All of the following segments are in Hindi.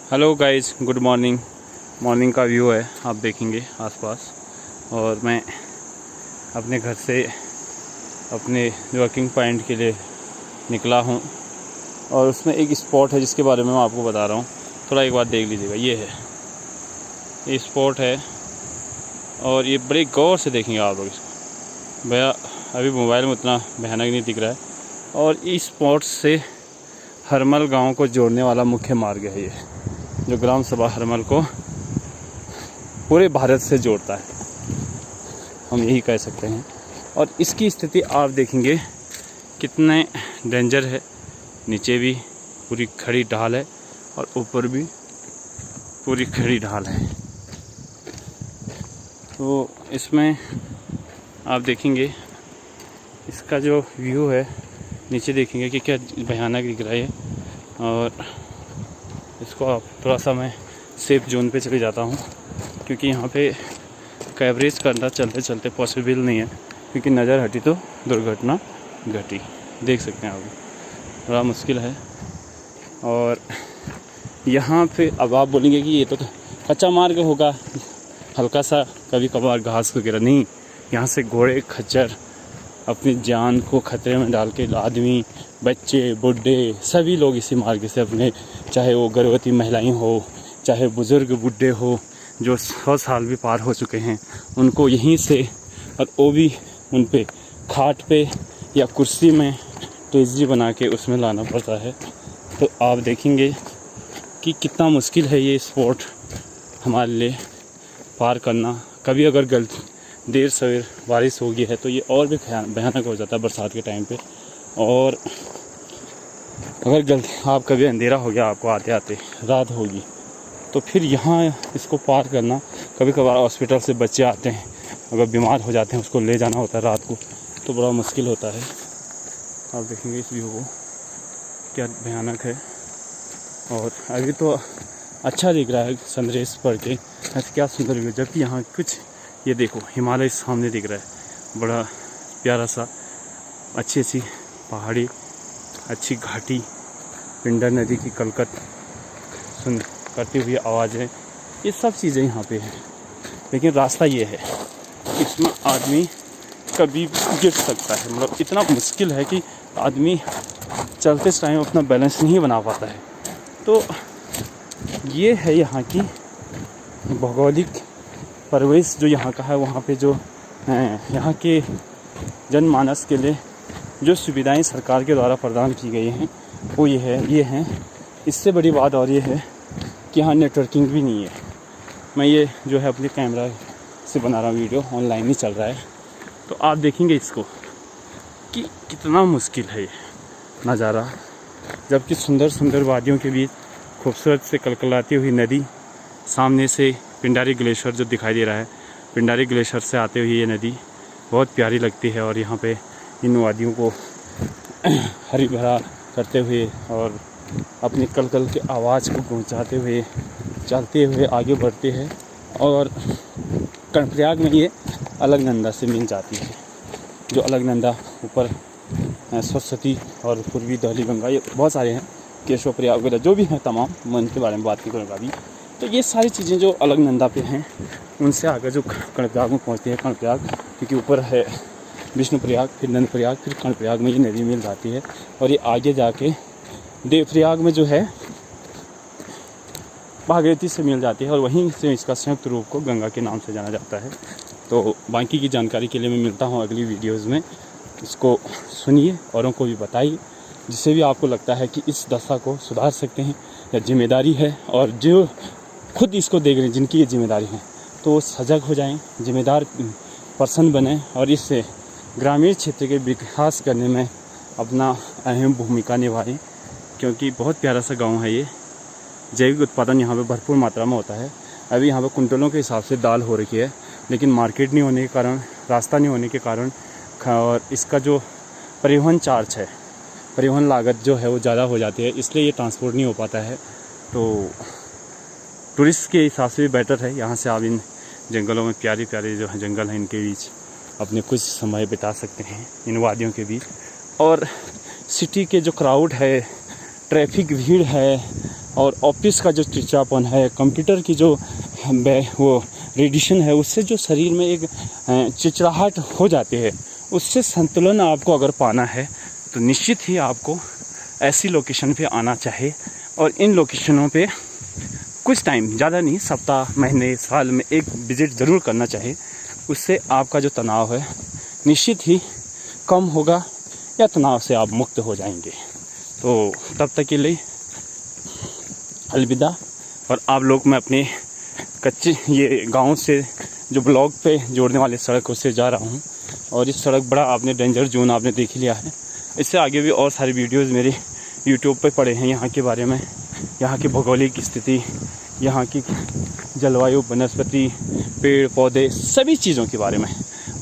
Hello guys, good morning. Morning का व्यू है, आप देखेंगे आसपास। और मैं अपने घर से अपने वर्किंग पॉइंट के लिए निकला हूँ और उसमें एक स्पॉट है जिसके बारे में मैं आपको बता रहा हूँ। थोड़ा एक बार देख लीजिएगा, ये स्पॉट है और ये बड़े गौर से देखेंगे आप लोग इसको। भैया अभी मोबाइल में उतना भयानक नहीं दिख रहा है। और इस स्पॉट से हरमल गांव को जोड़ने वाला मुख्य मार्ग है ये, जो ग्राम सभा हरमल को पूरे भारत से जोड़ता है, हम यही कह सकते हैं। और इसकी स्थिति आप देखेंगे कितने डेंजर है। नीचे भी पूरी खड़ी ढाल है और ऊपर भी पूरी खड़ी ढाल है। तो इसमें आप देखेंगे इसका जो व्यू है, नीचे देखेंगे कि क्या भयानक दिख रहा है। और इसको आप थोड़ा सा मैं सेफ जोन पे चले जाता हूँ, क्योंकि यहाँ पे कवरेज करना चलते चलते पॉसिबल नहीं है, क्योंकि नज़र हटी तो दुर्घटना घटी। देख सकते हैं आप, बड़ा मुश्किल है। और यहाँ पे अब आप बोलेंगे कि ये तो कच्चा मार्ग होगा, हल्का सा कभी कभार घास वगैरह नहीं। यहाँ से घोड़े खच्चर अपनी जान को खतरे में डाल के आदमी, बच्चे, बूढ़े सभी लोग इसी मार्ग से अपने, चाहे वो गर्भवती महिलाएं हो, चाहे बुज़ुर्ग बूढ़े हो जो 100 साल भी पार हो चुके हैं, उनको यहीं से, और वो भी उन पे खाट पे या कुर्सी में तेज़ी बना के उसमें लाना पड़ता है। तो आप देखेंगे कि कितना मुश्किल है ये स्पॉट हमारे लिए पार करना। कभी अगर देर सवेर बारिश हो गई है तो ये और भी भयानक हो जाता है बरसात के टाइम पे। और अगर आप कभी अंधेरा हो गया, आपको आते आते रात होगी, तो फिर यहाँ इसको पार करना, कभी कभार हॉस्पिटल से बच्चे आते हैं, अगर बीमार हो जाते हैं उसको ले जाना होता है रात को, तो बड़ा मुश्किल होता है। आप देखेंगे इस व्यू को क्या भयानक है। और अभी तो अच्छा दिख रहा है सनराइज पढ़ के, ऐसे क्या सुंदर व्यू। जबकि यहाँ कुछ ये देखो हिमालय सामने दिख रहा है, बड़ा प्यारा सा, अच्छी सी पहाड़ी, अच्छी घाटी, पिंडर नदी की कलकत सुन करती हुई आवाज़ें, ये सब चीज़ें यहाँ पे हैं। लेकिन रास्ता ये है, इसमें आदमी कभी भी गिर सकता है। मतलब इतना मुश्किल है कि आदमी चलते टाइम अपना बैलेंस नहीं बना पाता है। तो ये है यहाँ की भौगोलिक परिवेश जो यहाँ का है। वहाँ पे जो यहाँ के जनमानस के लिए जो सुविधाएं सरकार के द्वारा प्रदान की गई हैं वो ये हैं। इससे बड़ी बात और ये है कि यहाँ नेटवर्किंग भी नहीं है। मैं ये जो है अपने कैमरा से बना रहा हूँ वीडियो, ऑनलाइन ही चल रहा है। तो आप देखेंगे इसको कि कितना मुश्किल है ये नज़ारा। जबकि सुंदर सुंदर वादियों के बीच खूबसूरत से कलकलाती हुई नदी, सामने से पिंडारी ग्लेशियर जो दिखाई दे रहा है, पिंडारी ग्लेशियर से आते हुए ये नदी बहुत प्यारी लगती है। और यहाँ पे इन वादियों को हरी भरा करते हुए और अपनी कलकल के आवाज़ को गूंजाते हुए चलते हुए आगे बढ़ते हैं। और कर्णप्रयाग में ये अलकनंदा से मिल जाती है, जो अलकनंदा ऊपर सरस्वती और पूर्वी दहली गंगा, ये बहुत सारे हैं, केशव प्रयाग वगैरह जो भी हैं तमाम, मैं इनके बारे में बात नहीं करूँगा अभी। तो ये सारी चीज़ें जो अलकनंदा पे हैं, उनसे आगे जो कर्णप्रयाग में पहुँचती है, कर्णप्रयाग क्योंकि ऊपर है विष्णुप्रयाग, फिर नंदप्रयाग, फिर कर्णप्रयाग में ये नदी मिल जाती है। और ये आगे जाके देवप्रयाग में जो है भागीरथी से मिल जाती है, और वहीं से इसका संयुक्त रूप को गंगा के नाम से जाना जाता है। तो बाकी की जानकारी के लिए मैं मिलता हूँ अगली वीडियोज़ में। इसको सुनिए, औरों को भी बताइए, जिससे भी आपको लगता है कि इस दशा को सुधार सकते हैं या जिम्मेदारी है, और जो खुद इसको देख रहे हैं जिनकी ये जिम्मेदारी है, तो वो सजग हो जाएं, जिम्मेदार पर्सन बने और इससे ग्रामीण क्षेत्र के विकास करने में अपना अहम भूमिका निभाएं। क्योंकि बहुत प्यारा सा गांव है ये। जैविक उत्पादन यहाँ पे भरपूर मात्रा में होता है। अभी यहाँ पे कुंटलों के हिसाब से दाल हो रही है, लेकिन मार्केट नहीं होने के कारण, रास्ता नहीं होने के कारण, और इसका जो परिवहन चार्ज है, परिवहन लागत जो है वो ज़्यादा हो जाती है, इसलिए ये ट्रांसपोर्ट नहीं हो पाता है। तो टूरिस्ट के हिसाब से भी बेटर है। यहाँ से आप इन जंगलों में, प्यारे प्यारे जो है जंगल हैं, इनके बीच अपने कुछ समय बिता सकते हैं, इन वादियों के बीच। और सिटी के जो क्राउड है, ट्रैफिक भीड़ है और ऑफिस का जो चिड़चिड़ापन है, कंप्यूटर की जो वो रेडिएशन है, उससे जो शरीर में एक चिड़चिड़ाहट हो जाती है, उससे संतुलन आपको अगर पाना है तो निश्चित ही आपको ऐसी लोकेशन पे आना चाहिए। और इन लोकेशनों पे कुछ टाइम, ज़्यादा नहीं, सप्ताह, महीने, साल में एक विज़िट ज़रूर करना चाहिए। उससे आपका जो तनाव है निश्चित ही कम होगा या तनाव से आप मुक्त हो जाएंगे। तो तब तक के लिए अलविदा। और आप लोग, मैं अपने कच्चे ये गांव से जो ब्लॉक पे जोड़ने वाले सड़क उससे जा रहा हूँ, और इस सड़क बड़ा आपने डेंजर जोन आपने देख लिया है। इससे आगे भी और सारी वीडियोस मेरे यूट्यूब पे पड़े हैं यहाँ के बारे में, यहाँ की भौगोलिक स्थिति, यहाँ की जलवायु, वनस्पति, पेड़ पौधे, सभी चीज़ों के बारे में।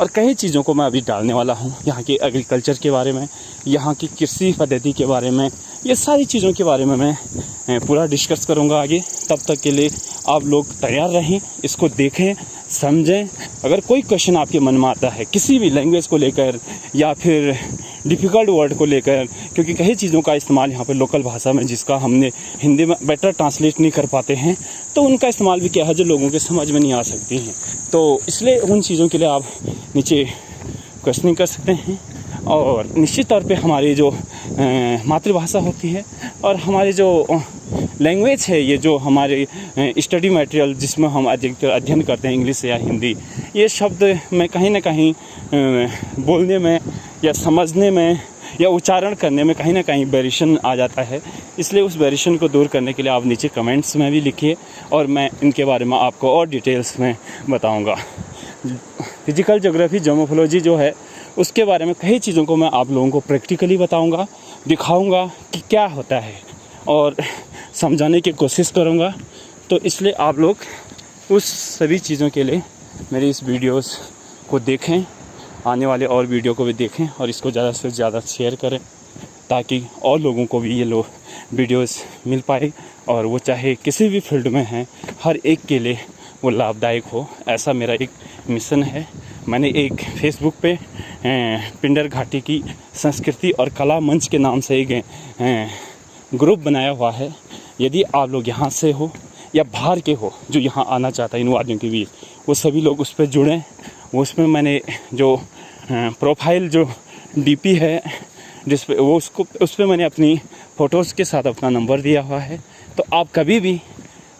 और कई चीज़ों को मैं अभी डालने वाला हूँ, यहाँ के एग्रीकल्चर के बारे में, यहाँ की कृषि पद्धति के बारे में, ये सारी चीज़ों के बारे में मैं पूरा डिस्कस करूँगा आगे। तब तक के लिए आप लोग तैयार रहें, इसको देखें, समझें। अगर कोई क्वेश्चन आपके मन में आता है किसी भी लैंग्वेज को लेकर या फिर डिफ़िकल्ट वर्ड को लेकर, क्योंकि कई चीज़ों का इस्तेमाल यहाँ पे लोकल भाषा में, जिसका हमने हिंदी में बेटर ट्रांसलेट नहीं कर पाते हैं, तो उनका इस्तेमाल भी क्या है जो लोगों के समझ में नहीं आ सकती हैं। तो इसलिए उन चीज़ों के लिए आप नीचे क्वेश्चनिंग कर सकते हैं। और निश्चित तौर पे हमारी जो मातृभाषा होती है और हमारे जो लैंग्वेज है, ये जो हमारे स्टडी मटेरियल जिसमें हम अधिकतर अध्ययन करते हैं, इंग्लिश या हिंदी, ये शब्द में कहीं ना कहीं बोलने में या समझने में या उच्चारण करने में कहीं ना कहीं वेरिएशन आ जाता है। इसलिए उस वेरिएशन को दूर करने के लिए आप नीचे कमेंट्स में भी लिखिए, और मैं इनके बारे में आपको और डिटेल्स में बताऊँगा। फिजिकल ज्योग्राफी, ज्योमोफोलॉजी जो है, उसके बारे में कई चीज़ों को मैं आप लोगों को प्रैक्टिकली बताऊंगा, दिखाऊंगा कि क्या होता है, और समझाने की कोशिश करूंगा। तो इसलिए आप लोग उस सभी चीज़ों के लिए मेरी इस वीडियोस को देखें, आने वाले और वीडियो को भी देखें, और इसको ज़्यादा से ज़्यादा शेयर करें, ताकि और लोगों को भी ये वीडियोस मिल पाए, और वो चाहे किसी भी फील्ड में हैं, हर एक के लिए वो लाभदायक हो। ऐसा मेरा एक मिशन है। मैंने एक फेसबुक पे पिंडर घाटी की संस्कृति और कला मंच के नाम से एक ग्रुप बनाया हुआ है। यदि आप लोग यहाँ से हो या बाहर के हो जो यहाँ आना चाहता है इन वादियों के बीच, वो सभी लोग उस पर जुड़ें। उसमें मैंने जो प्रोफाइल जो डीपी है जिस पे वो उस पर मैंने अपनी फ़ोटोज़ के साथ अपना नंबर दिया हुआ है। तो आप कभी भी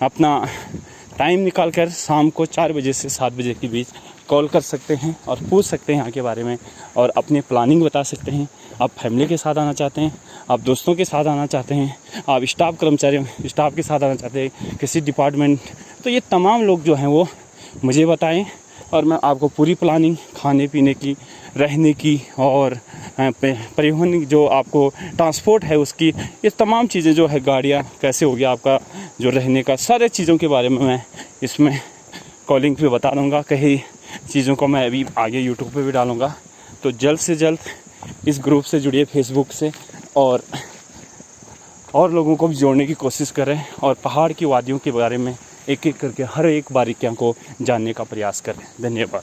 अपना टाइम निकाल कर शाम को 4 बजे से 7 बजे के बीच कॉल कर सकते हैं और पूछ सकते हैं यहाँ के बारे में, और अपनी प्लानिंग बता सकते हैं। आप फैमिली के साथ आना चाहते हैं, आप दोस्तों के साथ आना चाहते हैं, आप स्टाफ के साथ आना चाहते हैं, किसी डिपार्टमेंट, तो ये तमाम लोग जो हैं वो मुझे बताएं, और मैं आपको पूरी प्लानिंग, खाने पीने की, रहने की, और परिवहन जो आपको ट्रांसपोर्ट है उसकी, ये तमाम चीज़ें जो है, गाड़ियाँ कैसे होगी, आपका जो रहने का, सारे चीज़ों के बारे में मैं इसमें कॉलिंग पे बता दूँगा। कई चीज़ों को मैं अभी आगे यूट्यूब पे भी डालूँगा। तो जल्द से जल्द इस ग्रुप से जुड़िए फेसबुक से, और लोगों को भी जोड़ने की कोशिश करें, और पहाड़ की वादियों के बारे में एक एक करके हर एक बारीकियों को जानने का प्रयास करें। धन्यवाद।